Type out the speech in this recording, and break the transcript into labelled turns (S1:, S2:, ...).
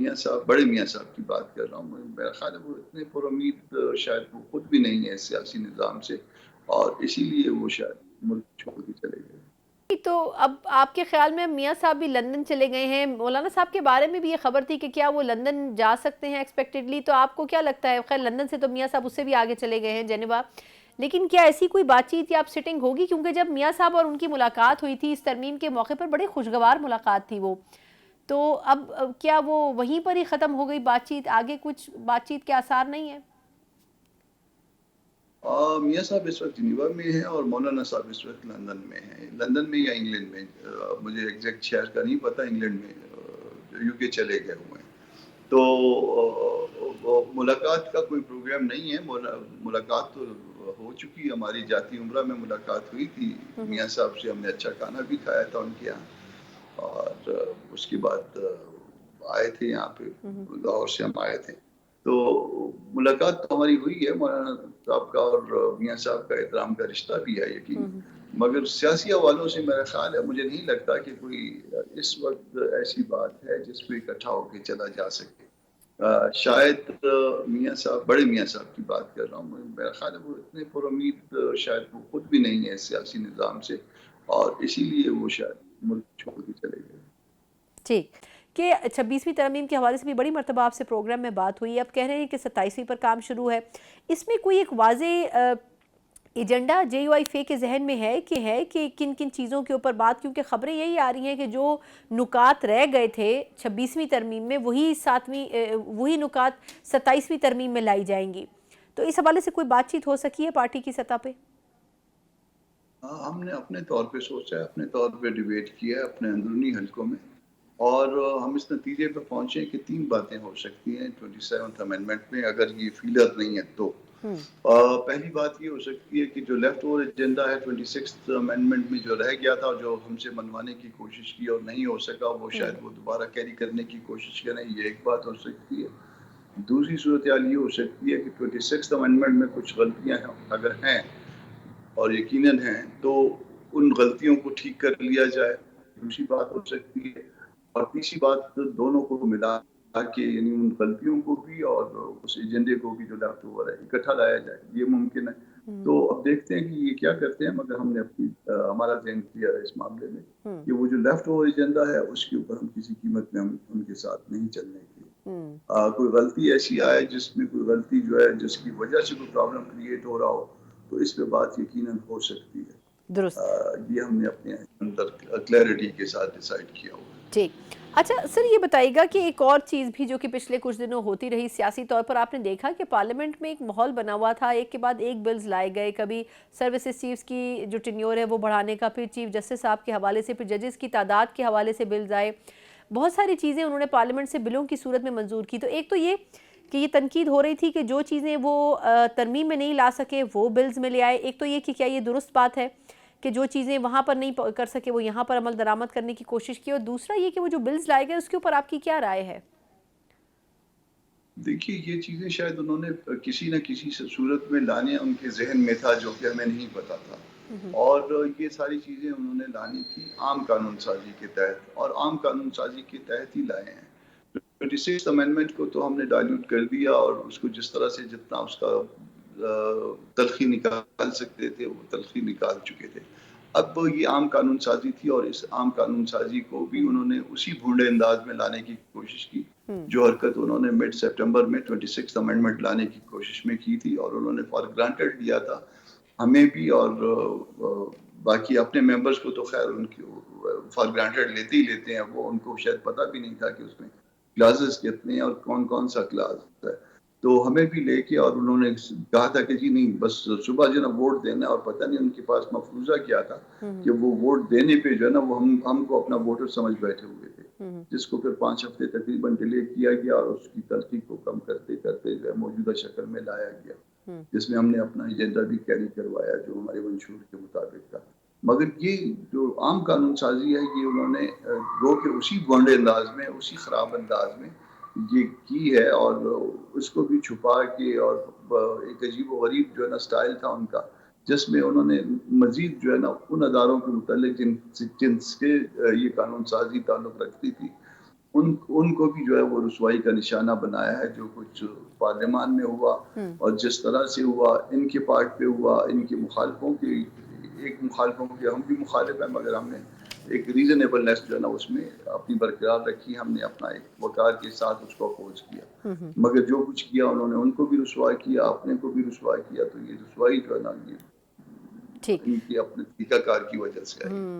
S1: میاں صاحب بڑے میاں صاحب کی بات کر رہا ہوں، میرا خیال ہے وہ اتنے پر امید شاید وہ خود بھی نہیں ہے سیاسی نظام سے، اور اسی لیے وہ شاید ملک چھوڑ کے چلے گئے۔
S2: تو اب آپ کے خیال میں میاں صاحب بھی لندن چلے گئے ہیں، مولانا صاحب کے بارے میں بھی یہ خبر تھی کہ کیا وہ لندن جا سکتے ہیں ایکسپیکٹڈلی، تو آپ کو کیا لگتا ہے؟ خیر لندن سے تو میاں صاحب اس سے بھی آگے چلے گئے ہیں جنیوا، لیکن کیا ایسی کوئی بات چیت یا آپ سٹنگ ہوگی؟ کیونکہ جب میاں صاحب اور ان کی ملاقات ہوئی تھی اس ترمیم کے موقع پر بڑے خوشگوار ملاقات تھی وہ، تو اب کیا وہ وہیں پر ہی ختم ہو گئی بات چیت، آگے کچھ بات چیت کے آثار نہیں ہیں؟
S1: میاں صاحب اس وقت جنیوا میں ہیں اور مولانا صاحب اس وقت لندن میں ہیں، لندن میں یا انگلینڈ میں، مجھے ایگزیکٹ شہر کا نہیں پتا، انگلینڈ میں یو کے چلے گئے ہوئے ہیں۔ تو ملاقات کا کوئی پروگرام نہیں ہے، ملاقات تو ہو چکی، ہماری جاتی عمرہ میں ملاقات ہوئی تھی میاں صاحب سے، ہم نے اچھا کھانا بھی کھایا تھا ان کے یہاں، اور اس کے بعد آئے تھے یہاں پہ، لاہور سے ہم آئے تھے، تو ملاقات تو ہماری ہوئی ہے، مولانا صاحب کا اور میاں صاحب کا احترام کا رشتہ بھی ہے یقین، مگر سیاسی حوالوں سے میرا خیال ہے، مجھے نہیں لگتا کہ کوئی اس وقت ایسی بات ہے جس پہ اکٹھا ہو کے چلا جا سکے۔ شاید میاں صاحب بڑے میاں صاحب کی بات کر رہا ہوں، میرا خیال ہے وہ اتنے پر امید شاید وہ خود بھی نہیں ہے سیاسی نظام سے، اور اسی لیے وہ شاید ملک چھوڑ کے چلے گئے۔
S2: ٹھیک، کہ 26ویں ترمیم کے حوالے سے بھی بڑی مرتبہ آپ سے پروگرام میں بات ہوئی، اب کہہ رہے ہیں کہ 27ویں پر کام شروع ہے، اس میں کوئی ایک واضح ایجنڈا جے یو آئی فے کے ذہن میں ہے کہ کن کن چیزوں کے اوپر بات، کیونکہ خبریں یہی آ رہی ہیں کہ جو نکات رہ گئے تھے 26ویں ترمیم میں وہی نکات 27ویں ترمیم میں لائی جائیں گی، تو اس حوالے سے کوئی بات چیت ہو سکی ہے پارٹی کی سطح پہ؟
S1: ہم نے اپنے طور پہ سوچا ہے، اپنے طور پہ ڈیبیٹ کیا ہے اپنے اندرونی حلقوں میں، اور ہم اس نتیجے پہ پہنچے کہ 3 باتیں ہو سکتی ہیں 27th امینڈمنٹ میں، اگر یہ فیلر نہیں ہے تو۔ پہلی بات یہ ہو سکتی ہے کہ جو لیفٹ اوور ایجنڈا ہے 26th امینڈمنٹ میں جو رہ گیا تھا، جو ہم سے منوانے کی کوشش کی اور نہیں ہو سکا، وہ شاید وہ دوبارہ کیری کرنے کی کوشش کریں، یہ ایک بات ہو سکتی ہے۔ دوسری صورتحال یہ ہو سکتی ہے کہ 26th امینڈمنٹ میں کچھ غلطیاں اگر ہیں اور یقیناً ہیں، تو ان غلطیوں کو ٹھیک کر لیا جائے، دوسری بات ہو سکتی ہے، اور تیسری بات دونوں کو ملا کے، یعنی ان غلطیوں کو بھی اور اس ایجنڈے کو بھی جو لیفٹ اوور ہے اکٹھا لایا جائے، یہ ممکن ہے۔ تو اب دیکھتے ہیں کہ یہ کیا کرتے ہیں، مگر ہم نے ہمارا ذہن کیا ہے اس معاملے میں کہ وہ جو لیفٹ اوور ایجنڈا ہے اس کے اوپر ہم کسی قیمت میں ہم ان کے ساتھ نہیں چلنے کے، کوئی غلطی ایسی آئے جس میں کوئی غلطی جو ہے جس کی وجہ سے کوئی پرابلم کریٹ ہو رہا ہو، تو اس پہ بات یقیناً ہو سکتی ہے۔
S2: درست۔
S1: یہ ہم نے اپنے اندر کلیئرٹی کے ساتھ ڈیسائیڈ کیا ہوا ہے۔
S2: ٹھیک، اچھا سر یہ بتائیے گا کہ ایک اور چیز بھی جو کہ پچھلے کچھ دنوں ہوتی رہی سیاسی طور پر، آپ نے دیکھا کہ پارلیمنٹ میں ایک ماحول بنا ہوا تھا، ایک کے بعد ایک بلز لائے گئے، کبھی سروسز چیفز کی جو ٹینیور ہے وہ بڑھانے کا، پھر چیف جسٹس صاحب کے حوالے سے، پھر ججز کی تعداد کے حوالے سے بلز آئے، بہت ساری چیزیں انہوں نے پارلیمنٹ سے بلوں کی صورت میں منظور کی، تو ایک تو یہ کہ یہ تنقید ہو رہی تھی کہ جو چیزیں وہ ترمیم میں نہیں لا سکے وہ بلز میں لے آئے، ایک تو یہ کہ کیا یہ درست بات ہے کہ جو چیزیں وہاں پر نہیں کر سکے وہ یہاں پر عمل درآمد کرنے کی کوشش کی، اور دوسرا یہ کہ وہ جو بلز لائے گئے اس کے اوپر آپ کی کیا رائے ہے؟
S1: دیکھیے یہ چیزیں شاید انہوں نے کسی نہ کسی صورت میں لانے ان کے ذہن میں تھا جو کہ ہمیں نہیں پتا تھا، اور یہ ساری چیزیں انہوں نے لانی تھی عام قانون سازی کے تحت، اور عام قانون سازی کے تحت ہی لائے ہیں۔ 26 امینڈمنٹ کو تو ہم نے ڈائلیوٹ کر دیا، اور اس کو جس طرح سے جتنا اس کا تلخی نکال سکتے تھے وہ تلخی نکال چکے تھے۔ اب یہ عام قانون سازی تھی، اور اس عام قانون سازی کو بھی انہوں نے اسی بھونڈے انداز میں لانے کی کوشش کی جو حرکت انہوں نے مڈ سپٹمبر میں 26 امینڈمنٹ لانے کی کوشش میں کی تھی، اور انہوں نے فار گرانٹڈ لیا تھا ہمیں بھی، اور باقی اپنے ممبرز کو تو خیر ان کی فار گرانٹڈ لیتے ہی لیتے ہیں، وہ ان کو شاید پتہ بھی نہیں تھا کہ اس میں کلازز کتنے ہیں اور کون کون سا کلاز ہے، تو ہمیں بھی لے کے، اور انہوں نے کہا تھا کہ جی نہیں بس صبح جو ہے نا ووٹ دینا، اور پتہ نہیں ان کے پاس مفروضہ کیا تھا کہ وہ ووٹ دینے پہ جو ہے نا وہ ہم کو اپنا ووٹر سمجھ بیٹھے ہوئے تھے، جس کو پھر 5 ہفتے تقریباً ڈیلے کیا گیا، اور اس کی تلخی کو کم کرتے کرتے جو ہے موجودہ شکل میں لایا گیا، جس میں ہم نے اپنا ایجنڈا بھی کیری کروایا جو ہمارے منشور کے مطابق تھا۔ مگر یہ جو عام قانون سازی ہے یہ انہوں نے گو کہ اسی گونڈے انداز میں، اسی خراب انداز میں یہ کی ہے، اور اس کو بھی چھپا کے، اور ایک عجیب و غریب جو ہے نا سٹائل تھا ان کا، جس میں انہوں نے مزید جو ہے نا ان اداروں کے متعلق جن سے یہ قانون سازی تعلق رکھتی تھی ان کو بھی جو ہے وہ رسوائی کا نشانہ بنایا ہے، جو کچھ پارلیمان میں ہوا اور جس طرح سے ہوا، ان کے پارٹ پہ ہوا، ان کے مخالفوں کے، ایک مخالفوں کے ہم بھی مخالف ہیں، مگر ہم نے ایک ریزنیبلنیس جو ہے نا اس میں اپنی برقرار رکھی، ہم نے اپنا ایک وقار کے ساتھ اس کو اپوز کیا، مگر جو کچھ کیا انہوں نے ان کو بھی رسوا کیا، اپنے کو بھی رسوا کیا، تو یہ رسوائی جو ہے نا یہ
S2: ٹھیک
S1: ان کی اپنے طریقہ کار کی وجہ سے آئی۔